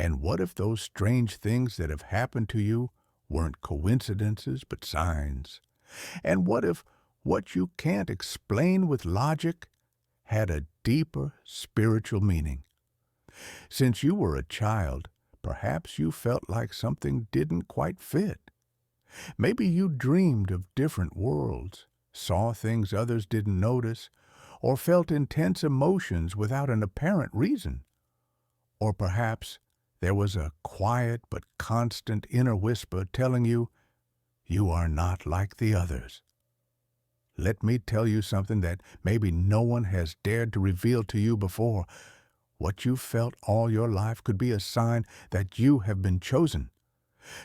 And what if those strange things that have happened to you weren't coincidences but signs? And what if what you can't explain with logic had a deeper spiritual meaning? Since you were a child, perhaps you felt like something didn't quite fit. Maybe you dreamed of different worlds, saw things others didn't notice, or felt intense emotions without an apparent reason. Or perhaps there was a quiet but constant inner whisper telling you, you are not like the others. Let me tell you something that maybe no one has dared to reveal to you before. What you felt all your life could be a sign that you have been chosen.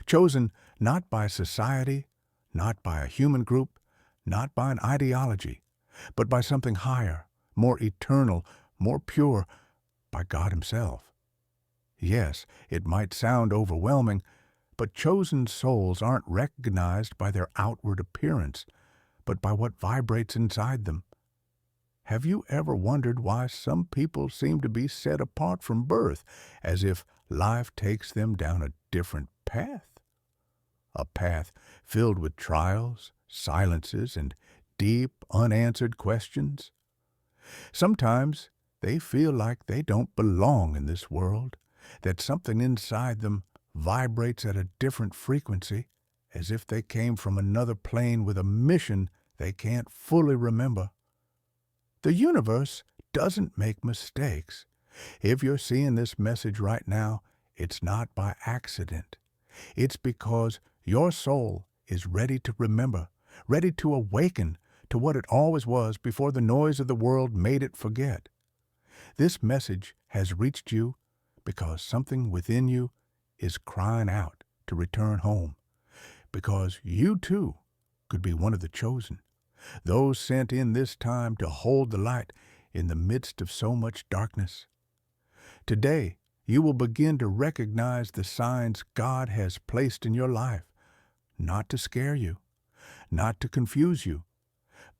Chosen not by society, not by a human group, not by an ideology, but by something higher, more eternal, more pure, by God Himself. Yes, it might sound overwhelming, but chosen souls aren't recognized by their outward appearance, but by what vibrates inside them. Have you ever wondered why some people seem to be set apart from birth, as if life takes them down a different path? A path filled with trials, silences, and deep, unanswered questions? Sometimes they feel like they don't belong in this world, that something inside them vibrates at a different frequency, as if they came from another plane with a mission they can't fully remember. The universe doesn't make mistakes. If you're seeing this message right now, it's not by accident. It's because your soul is ready to remember, ready to awaken to what it always was before the noise of the world made it forget. This message has reached you because something within you is crying out to return home, because you too could be one of the chosen, those sent in this time to hold the light in the midst of so much darkness. Today, you will begin to recognize the signs God has placed in your life, not to scare you, not to confuse you,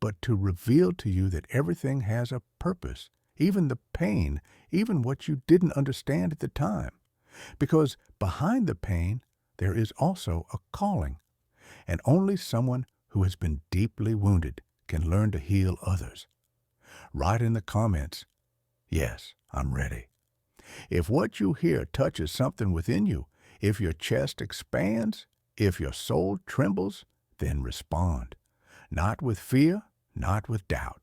but to reveal to you that everything has a purpose, even the pain, even what you didn't understand at the time. Because behind the pain, there is also a calling, and only someone who has been deeply wounded can learn to heal others. Write in the comments, yes, I'm ready. If what you hear touches something within you, if your chest expands, if your soul trembles, then respond. Not with fear, not with doubt,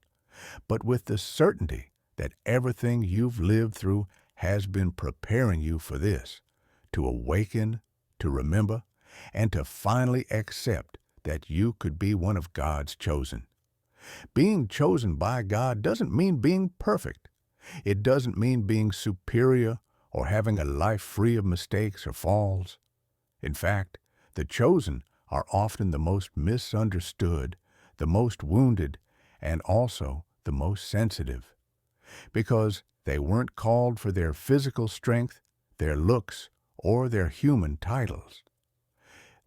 but with the certainty that everything you've lived through has been preparing you for this, to awaken, to remember, and to finally accept that you could be one of God's chosen. Being chosen by God doesn't mean being perfect. It doesn't mean being superior or having a life free of mistakes or falls. In fact, the chosen are often the most misunderstood, the most wounded, and also the most sensitive, because they weren't called for their physical strength, their looks, or their human titles.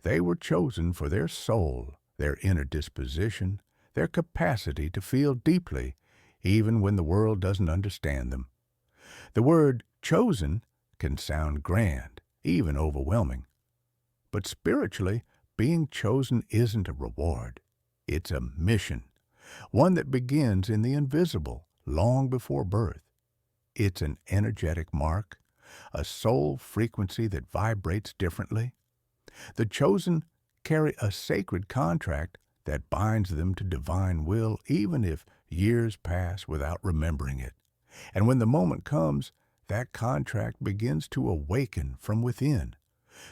They were chosen for their soul, their inner disposition, their capacity to feel deeply, even when the world doesn't understand them. The word chosen can sound grand, even overwhelming. But spiritually, being chosen isn't a reward. It's a mission, one that begins in the invisible, long before birth. It's an energetic mark, a soul frequency that vibrates differently. The chosen carry a sacred contract that binds them to divine will, even if years pass without remembering it. And when the moment comes, that contract begins to awaken from within,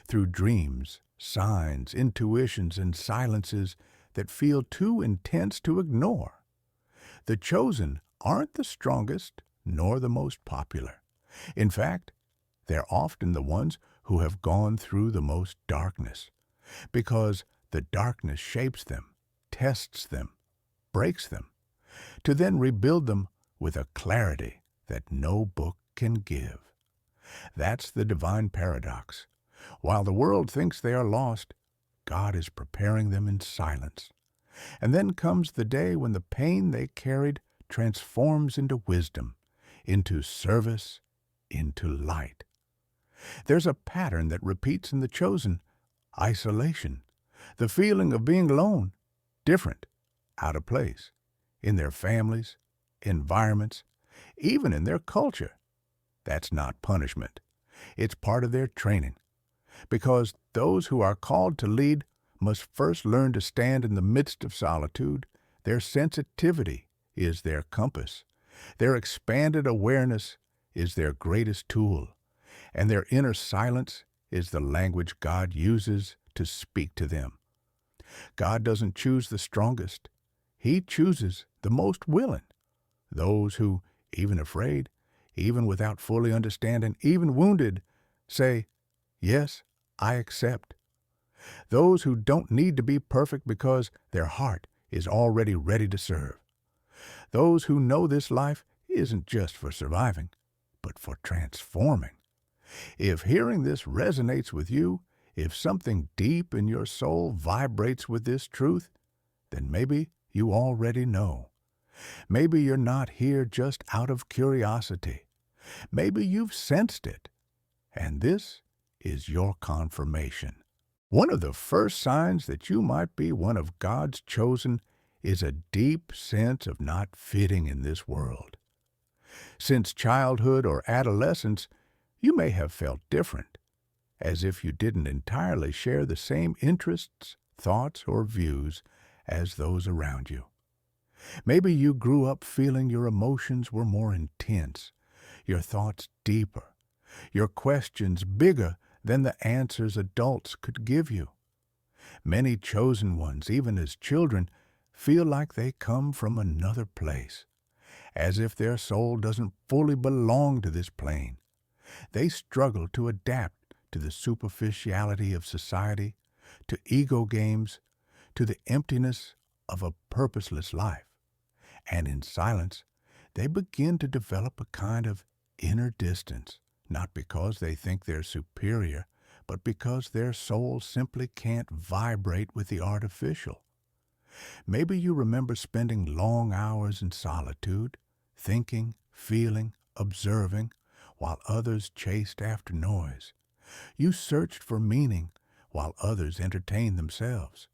through dreams, signs, intuitions, and silences that feel too intense to ignore. The chosen aren't the strongest nor the most popular. In fact, they're often the ones who have gone through the most darkness, because the darkness shapes them, tests them, breaks them, to then rebuild them with a clarity that no book can give. That's the divine paradox. While the world thinks they are lost, God is preparing them in silence. And then comes the day when the pain they carried transforms into wisdom, into service, into light. There's a pattern that repeats in the chosen: isolation, the feeling of being alone, different, out of place, in their families, environments, even in their culture. That's not punishment. It's part of their training, because those who are called to lead must first learn to stand in the midst of solitude. Their sensitivity is their compass. Their expanded awareness is their greatest tool, and their inner silence is the language God uses to speak to them. God doesn't choose the strongest. He chooses the most willing, those who, even afraid, even without fully understanding, even wounded, say, "Yes, I accept." Those who don't need to be perfect because their heart is already ready to serve. Those who know this life isn't just for surviving, but for transforming. If hearing this resonates with you, if something deep in your soul vibrates with this truth, then maybe you already know. Maybe you're not here just out of curiosity. Maybe you've sensed it, and this is your confirmation. One of the first signs that you might be one of God's chosen is a deep sense of not fitting in this world. Since childhood or adolescence, you may have felt different, as if you didn't entirely share the same interests, thoughts, or views as those around you. Maybe you grew up feeling your emotions were more intense, your thoughts deeper, your questions bigger than the answers adults could give you. Many chosen ones, even as children, feel like they come from another place, as if their soul doesn't fully belong to this plane. They struggle to adapt to the superficiality of society, to ego games, to the emptiness of a purposeless life. And in silence, they begin to develop a kind of inner distance, not because they think they're superior, but because their soul simply can't vibrate with the artificial. Maybe you remember spending long hours in solitude, thinking, feeling, observing, while others chased after noise. You searched for meaning while others entertained themselves.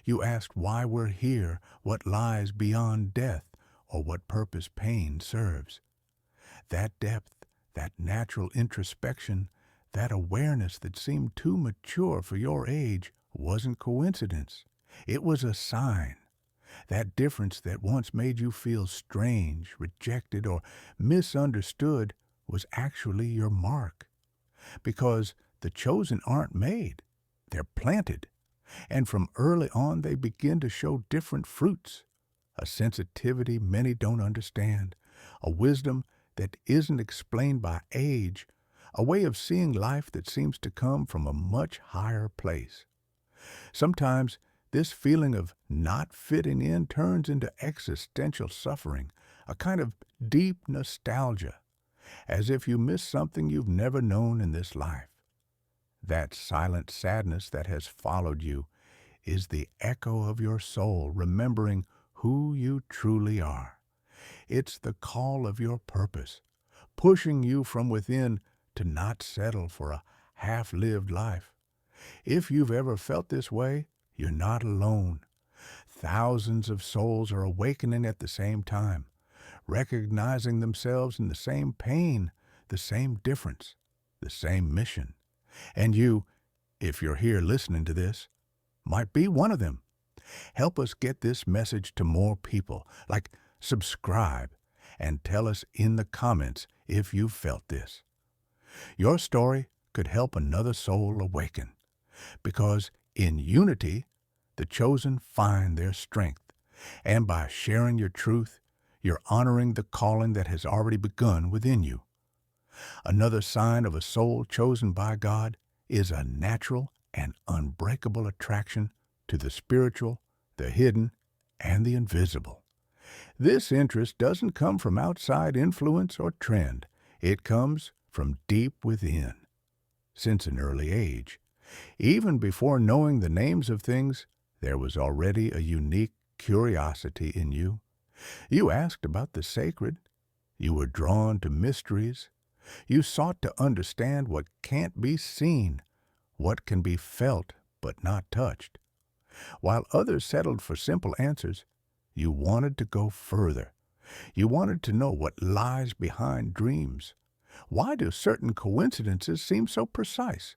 You asked why we're here, what lies beyond death, or what purpose pain serves. That depth, that natural introspection, that awareness that seemed too mature for your age wasn't coincidence. It was a sign. That difference that once made you feel strange, rejected, or misunderstood was actually your mark. Because the chosen aren't made, they're planted. And from early on they begin to show different fruits. A sensitivity many don't understand, a wisdom that isn't explained by age, a way of seeing life that seems to come from a much higher place. Sometimes this feeling of not fitting in turns into existential suffering, a kind of deep nostalgia, as if you miss something you've never known in this life. That silent sadness that has followed you is the echo of your soul remembering who you truly are. It's the call of your purpose, pushing you from within to not settle for a half-lived life. If you've ever felt this way, you're not alone. Thousands of souls are awakening at the same time, recognizing themselves in the same pain, the same difference, the same mission. And you, if you're here listening to this, might be one of them. Help us get this message to more people, like subscribe, and tell us in the comments if you felt this. Your story could help another soul awaken, because in unity, the chosen find their strength, and by sharing your truth, you're honoring the calling that has already begun within you. Another sign of a soul chosen by God is a natural and unbreakable attraction to the spiritual, the hidden, and the invisible. This interest doesn't come from outside influence or trend. It comes from deep within. Since an early age, even before knowing the names of things, there was already a unique curiosity in you. You asked about the sacred. You were drawn to mysteries. You sought to understand what can't be seen, what can be felt but not touched. While others settled for simple answers, you wanted to go further. You wanted to know what lies behind dreams. Why do certain coincidences seem so precise?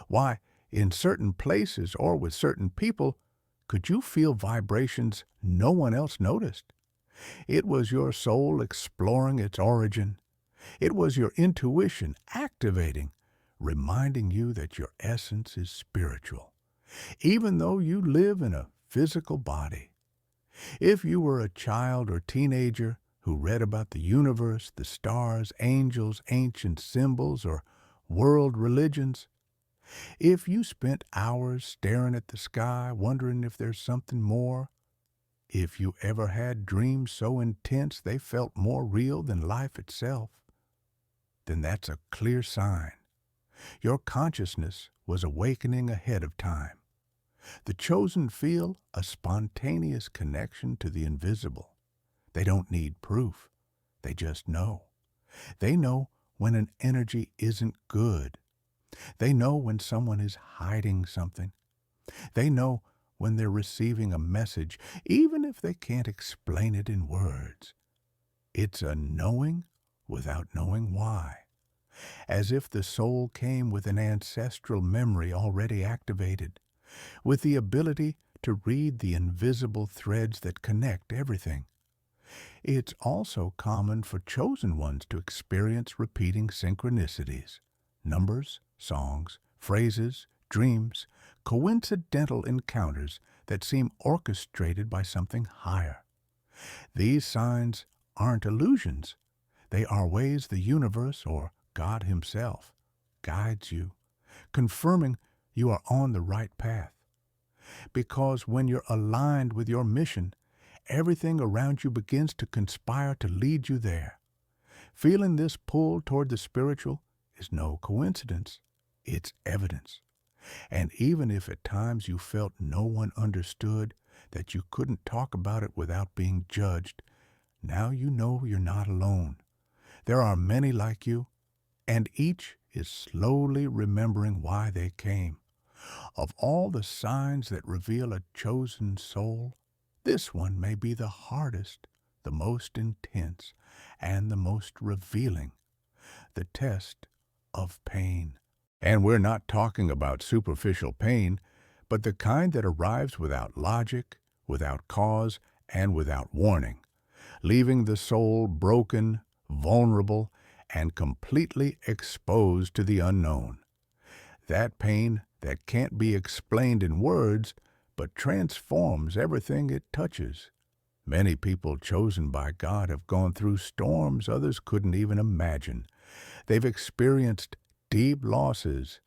Why, in certain places or with certain people, could you feel vibrations no one else noticed? It was your soul exploring its origin. It was your intuition activating, reminding you that your essence is spiritual, even though you live in a physical body. If you were a child or teenager who read about the universe, the stars, angels, ancient symbols, or world religions, if you spent hours staring at the sky, wondering if there's something more, if you ever had dreams so intense they felt more real than life itself, then that's a clear sign. Your consciousness was awakening ahead of time. The chosen feel a spontaneous connection to the invisible. They don't need proof. They just know. They know when an energy isn't good. They know when someone is hiding something. They know when they're receiving a message, even if they can't explain it in words. It's a knowing without knowing why, as if the soul came with an ancestral memory already activated, with the ability to read the invisible threads that connect everything. It's also common for chosen ones to experience repeating synchronicities, numbers, songs, phrases, dreams, coincidental encounters that seem orchestrated by something higher. These signs aren't illusions. They are ways the universe, or God Himself, guides you, confirming you are on the right path. Because when you're aligned with your mission, everything around you begins to conspire to lead you there. Feeling this pull toward the spiritual is no coincidence. It's evidence. And even if at times you felt no one understood, that you couldn't talk about it without being judged, now you know you're not alone. There are many like you, and each is slowly remembering why they came. Of all the signs that reveal a chosen soul, this one may be the hardest, the most intense, and the most revealing, the test of pain. And we're not talking about superficial pain, but the kind that arrives without logic, without cause, and without warning, leaving the soul broken, vulnerable, and completely exposed to the unknown. That pain that can't be explained in words, but transforms everything it touches. Many people chosen by God have gone through storms others couldn't even imagine. They've experienced deep losses,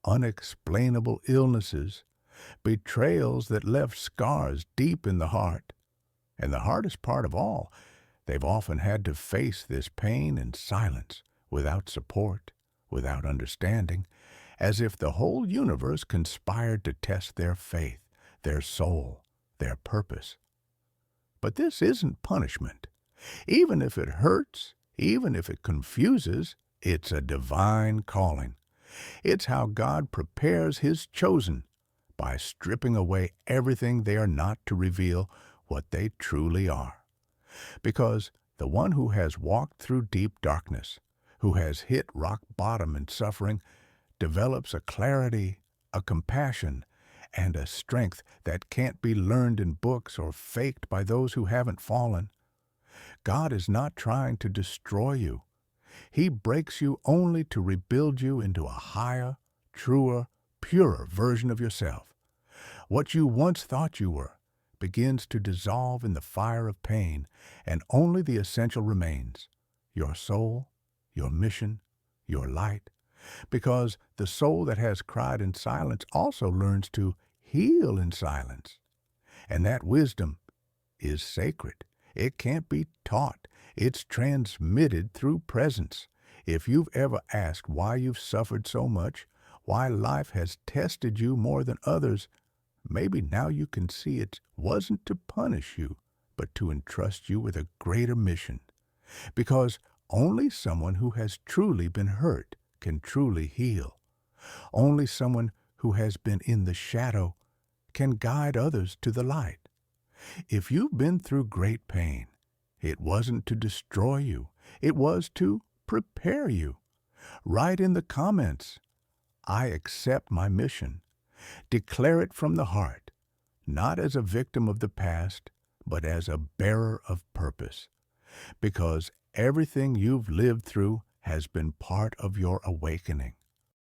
unexplainable illnesses, betrayals that left scars deep in the heart. And the hardest part of all, they've often had to face this pain in silence, without support, without understanding, as if the whole universe conspired to test their faith, their soul, their purpose. But this isn't punishment. Even if it hurts, even if it confuses, it's a divine calling. It's how God prepares His chosen, by stripping away everything they are not to reveal what they truly are. Because the one who has walked through deep darkness, who has hit rock bottom in suffering, develops a clarity, a compassion, and a strength that can't be learned in books or faked by those who haven't fallen. God is not trying to destroy you. He breaks you only to rebuild you into a higher, truer, purer version of yourself. What you once thought you were begins to dissolve in the fire of pain, and only the essential remains: your soul, your mission, your light. Because the soul that has cried in silence also learns to heal in silence. And that wisdom is sacred. It can't be taught. It's transmitted through presence. If you've ever asked why you've suffered so much, why life has tested you more than others, maybe now you can see it wasn't to punish you, but to entrust you with a greater mission. Because Only someone who has truly been hurt can truly heal. Only someone who has been in the shadow can guide others to the light. If you've been through great pain, it wasn't to destroy you. It was to prepare you. Write in the comments, I accept my mission. Declare it from the heart, not as a victim of the past, but as a bearer of purpose. Because everything you've lived through has been part of your awakening.